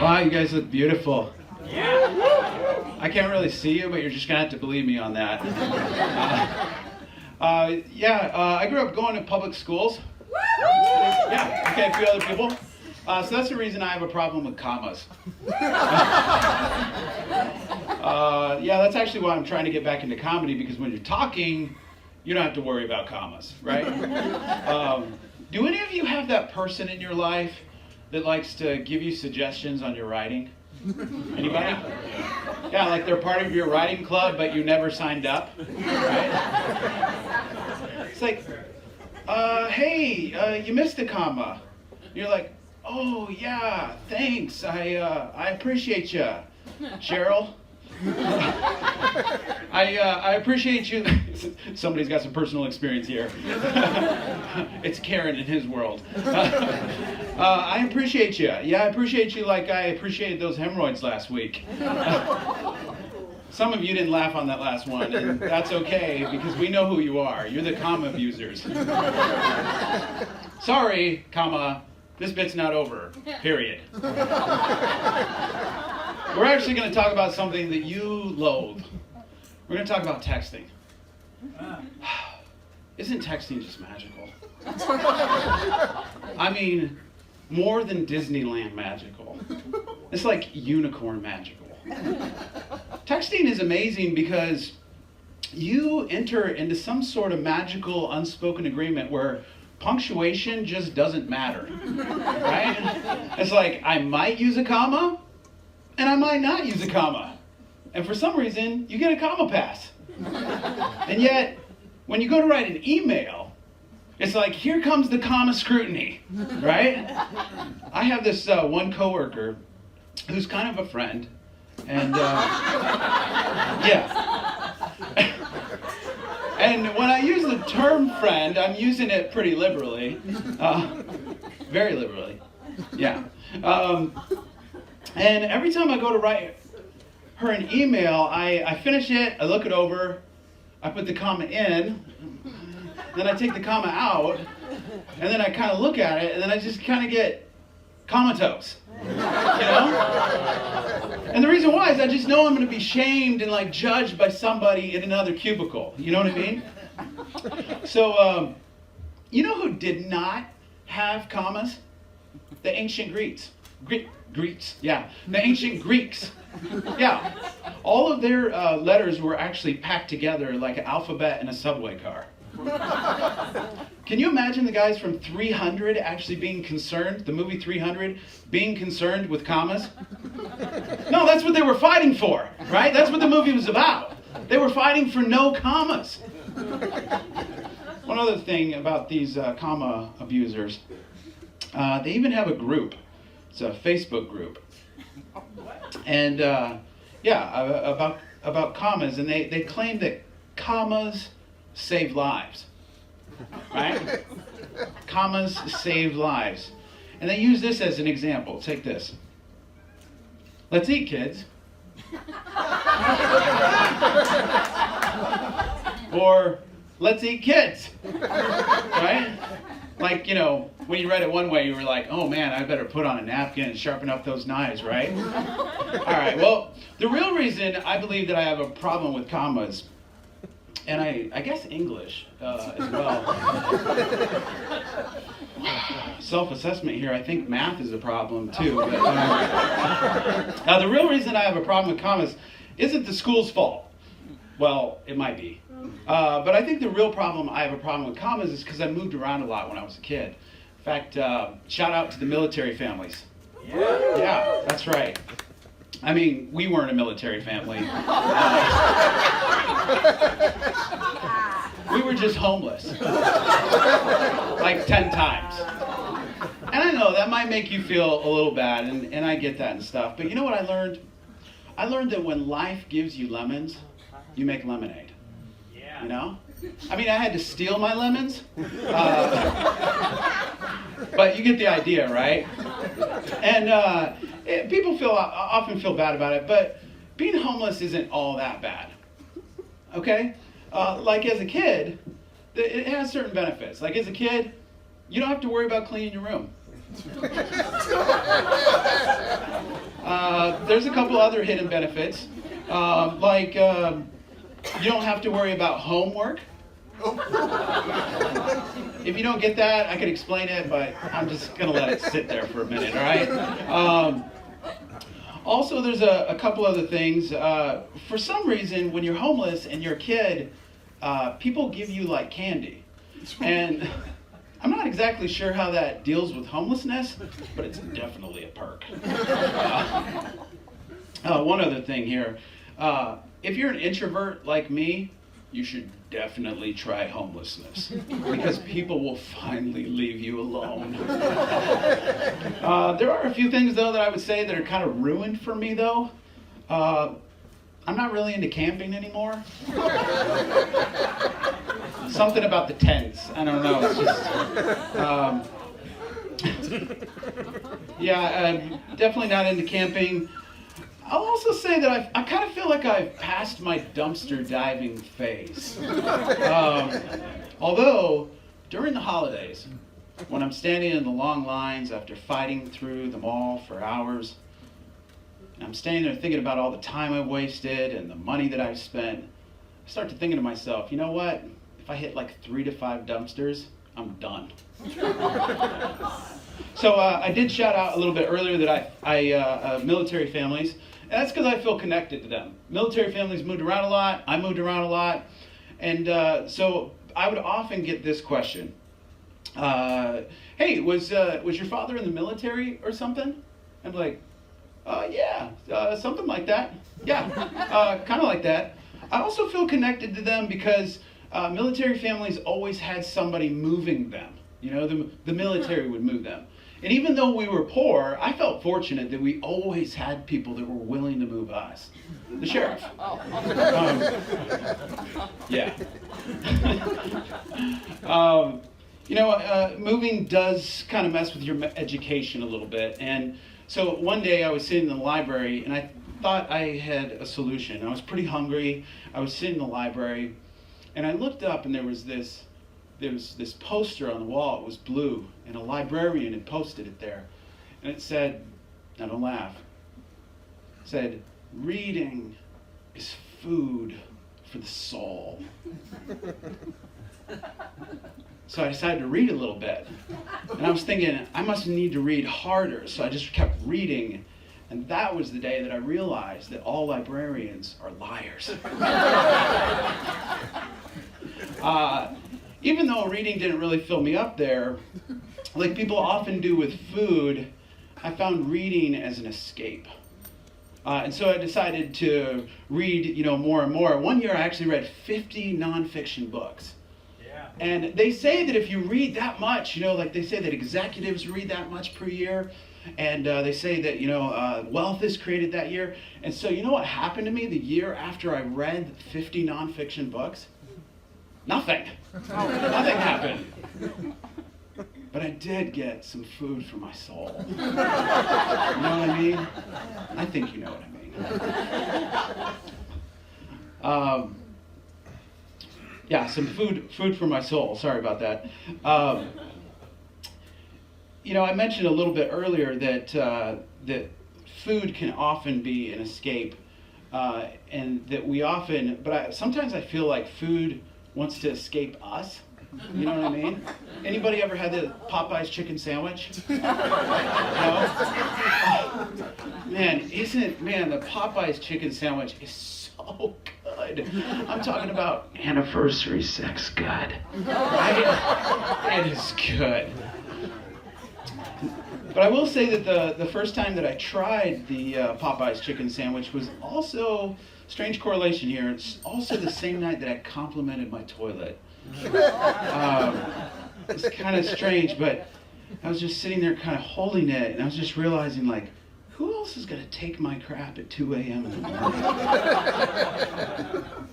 Wow, you guys look beautiful. Yeah. I can't really see you, but you're just going to have to believe me on that. I grew up going to public schools. Yeah, okay, a few other people. So that's the reason I have a problem with commas. That's actually why I'm trying to get back into comedy, because when you're talking, you don't have to worry about commas, right? Do any of you have that person in your life that likes to give you suggestions on your writing? Anybody? Yeah, like they're part of your writing club, but you never signed up, right? It's like, hey, you missed a comma. You're like, oh yeah, thanks. I appreciate you, Cheryl. I appreciate you. Somebody's got some personal experience here. It's Karen in his world. I appreciate you. Yeah, I appreciate you like I appreciated those hemorrhoids last week. Some of you didn't laugh on that last one, and that's okay, because we know who you are. You're the comma abusers. Sorry, comma, this bit's not over, period. We're actually going to talk about something that you loathe. We're going to talk about texting. Isn't texting just magical? I mean, more than Disneyland magical. It's like unicorn magical. Texting is amazing because you enter into some sort of magical unspoken agreement where punctuation just doesn't matter, right? It's like, I might use a comma, and I might not use a comma. And for some reason, you get a comma pass. And yet, when you go to write an email, it's like, here comes the comma scrutiny, right? I have this one coworker who's kind of a friend, and and when I use the term friend, I'm using it pretty liberally, very liberally, yeah. And every time I go to write her an email, I finish it, I look it over, I put the comma in, then I take the comma out, and then I kind of look at it, and then I just kind of get comatose, you know? And the reason why is I just know I'm going to be shamed and like judged by somebody in another cubicle, you know what I mean? So, you know who did not have commas? The ancient Greeks. Greeks, yeah. The ancient Greeks. Yeah. All of their letters were actually packed together like an alphabet in a subway car. Can you imagine the guys from 300 actually being concerned, the movie 300, being concerned with commas? No, that's what they were fighting for, right? That's what the movie was about. They were fighting for no commas. One other thing about these comma abusers, they even have a group. It's a Facebook group. And about commas, and they claim that commas save lives, right? Commas save lives. And they use this as an example. Take this. Let's eat, kids. Or, let's eat kids, right? Like, you know, when you read it one way, you were like, oh man, I better put on a napkin and sharpen up those knives, right? All right, well, the real reason I believe that I have a problem with commas, and I guess English as well. Self-assessment here, I think math is a problem too. But, the real reason I have a problem with commas isn't the school's fault. Well, it might be. But I think the real problem I have a problem with commas is because I moved around a lot when I was a kid. In fact, shout out to the military families. Yeah, that's right. I mean, we weren't a military family. We were just homeless. Like 10 times. And I know that might make you feel a little bad, and I get that and stuff. But you know what I learned? I learned that when life gives you lemons, you make lemonade. You know? I mean, I had to steal my lemons. But you get the idea, right? And people often feel bad about it, but being homeless isn't all that bad. Okay? Like as a kid, it has certain benefits. Like as a kid, you don't have to worry about cleaning your room. There's a couple other hidden benefits, like you don't have to worry about homework. If you don't get that, I could explain it, but I'm just going to let it sit there for a minute, all right? Also, there's a couple other things. For some reason, when you're homeless and you're a kid, people give you like candy. And I'm not exactly sure how that deals with homelessness, but it's definitely a perk. One other thing here. If you're an introvert like me, you should definitely try homelessness, because people will finally leave you alone. There are a few things, though, that I would say that are kind of ruined for me, though. I'm not really into camping anymore. Something about the tents. I don't know. It's just, yeah, I'm definitely not into camping. I'll also say that I kind of feel like I've passed my dumpster diving phase. Although, during the holidays, when I'm standing in the long lines after fighting through the mall for hours, and I'm standing there thinking about all the time I've wasted and the money that I've spent, I start to thinking to myself, you know what? If I hit like 3 to 5 dumpsters, I'm done. So I did shout out a little bit earlier that I military families, and that's because I feel connected to them. Military families moved around a lot. I moved around a lot, and so I would often get this question: "Hey, was your father in the military or something?" I'm like, "Yeah, something like that. Yeah, kind of like that." I also feel connected to them because military families always had somebody moving them. You know, the military would move them. And even though we were poor, I felt fortunate that we always had people that were willing to move us. The sheriff. Yeah. Moving does kind of mess with your education a little bit. And so one day I was sitting in the library and I thought I had a solution. I was pretty hungry. I was sitting in the library and I looked up and there was this poster on the wall. It was blue, and a librarian had posted it there. And it said, now don't laugh, it said, "Reading is food for the soul." So I decided to read a little bit. And I was thinking, I must need to read harder. So I just kept reading. And that was the day that I realized that all librarians are liars. Even though reading didn't really fill me up there, like people often do with food, I found reading as an escape. And so I decided to read, more and more. One year I actually read 50 nonfiction books. Yeah. And they say that if you read that much, like they say that executives read that much per year, and they say that, wealth is created that year. And so you know what happened to me the year after I read 50 nonfiction books? Nothing. Nothing happened. But I did get some food for my soul. You know what I mean? I think you know what I mean. Yeah, some food for my soul. Sorry about that. I mentioned a little bit earlier that food can often be an escape, and that sometimes I feel like food wants to escape us. You know what I mean? Anybody ever had the Popeye's chicken sandwich? No? Oh, the Popeye's chicken sandwich is so good. I'm talking about anniversary sex good. Right? It is good. But I will say that the first time that I tried the Popeye's chicken sandwich was also, strange correlation here, it's also the same night that I complimented my toilet. It's kind of strange, but I was just sitting there kind of holding it, and I was just realizing, like, who else is going to take my crap at 2 a.m. in the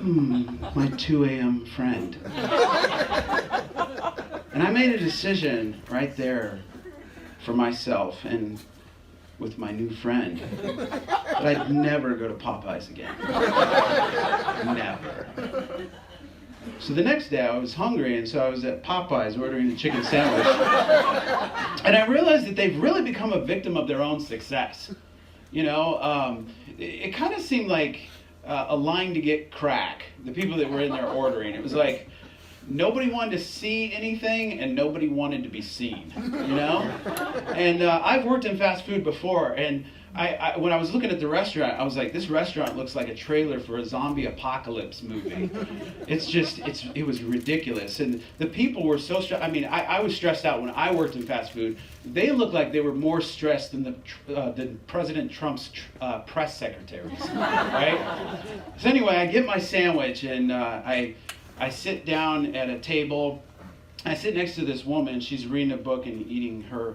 morning? My 2 a.m. friend. And I made a decision right there for myself and with my new friend that I'd never go to Popeyes again. Never. So the next day I was hungry, and so I was at Popeyes ordering a chicken sandwich. And I realized that they've really become a victim of their own success. You know, it kind of seemed like a line to get crack. The people that were in there ordering, it was like nobody wanted to see anything and nobody wanted to be seen. You know, and I've worked in fast food before, and when I was looking at the restaurant, I was like, this restaurant looks like a trailer for a zombie apocalypse movie. It was ridiculous. And the people were so stressed. I mean, I was stressed out when I worked in fast food. They looked like they were more stressed than President Trump's press secretaries, right? So anyway, I get my sandwich, and I sit down at a table. I sit next to this woman. She's reading a book and eating her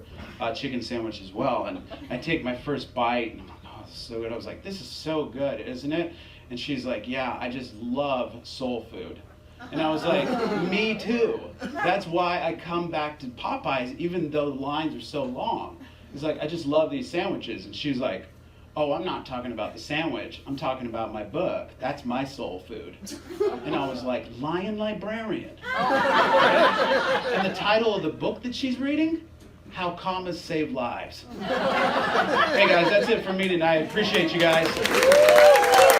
chicken sandwich as well. And I take my first bite, and I'm like, oh, this is so good. I was like, this is so good, isn't it? And she's like, yeah, I just love soul food. And I was like, me too. That's why I come back to Popeyes, even though the lines are so long. It's like, I just love these sandwiches. And she's like, oh, I'm not talking about the sandwich. I'm talking about my book. That's my soul food. And I was like, Lion Librarian. And the title of the book that she's reading, How Commas Save Lives. Hey guys, that's it for me tonight. Appreciate you guys.